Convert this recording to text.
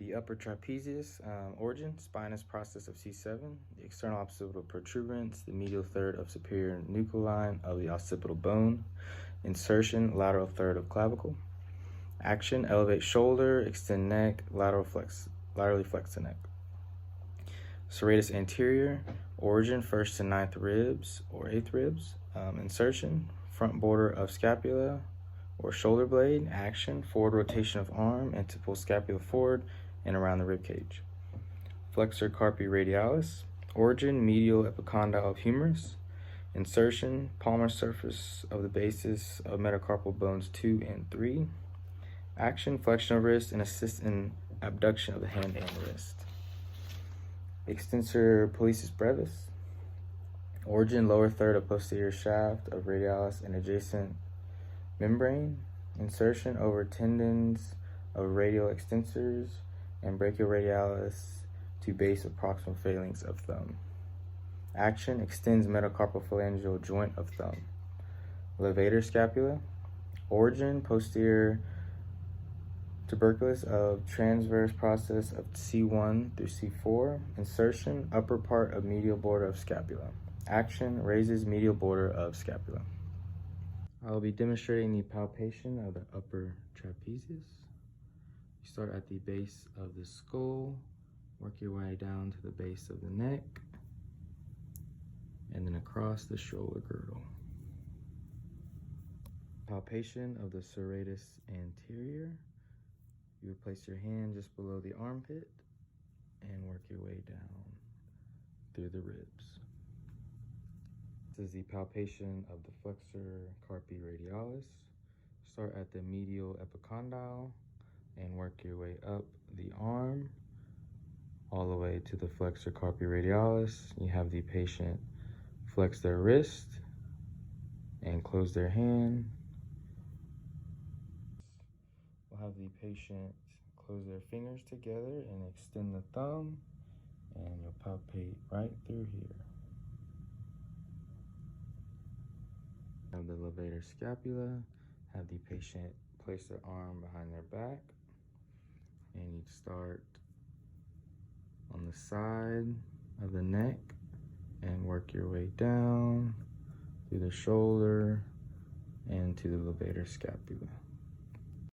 The upper trapezius, origin, spinous process of C7, the external occipital protuberance, the medial third of superior nuchal line of the occipital bone, insertion, lateral third of clavicle. Action, elevate shoulder, extend neck, laterally flex the neck. Serratus anterior, origin, 1st to 9th ribs or 8th ribs. Insertion, front border of scapula or shoulder blade. Action, forward rotation of arm and to pull scapula forward and around the rib cage. Flexor carpi radialis, origin, medial epicondyle of humerus. Insertion, palmar surface of the bases of metacarpal bones 2 and 3. Action, flexion of wrist and assist in abduction of the hand and wrist. Extensor pollicis brevis, origin, lower third of posterior shaft of radialis and adjacent membrane. Insertion, over tendons of radial extensors and brachioradialis to base of proximal phalanx of thumb. Action, extends metacarpal phalangeal joint of thumb. Levator scapula, origin, posterior tuberculus of transverse process of C1 through C4. Insertion, upper part of medial border of scapula. Action, raises medial border of scapula. I will be demonstrating the palpation of the upper trapezius. You start at the base of the skull, work your way down to the base of the neck, and then across the shoulder girdle. Palpation of the serratus anterior. You would place your hand just below the armpit and work your way down through the ribs. This is the palpation of the flexor carpi radialis. Start at the medial epicondyle and work your way up the arm all the way to the flexor carpi radialis. You have the patient flex their wrist and close their hand. We'll have the patient close their fingers together and extend the thumb, and you'll palpate right through here. Have the levator scapula. Have the patient place their arm behind their back, and you start on the side of the neck and work your way down through the shoulder and to the levator scapula.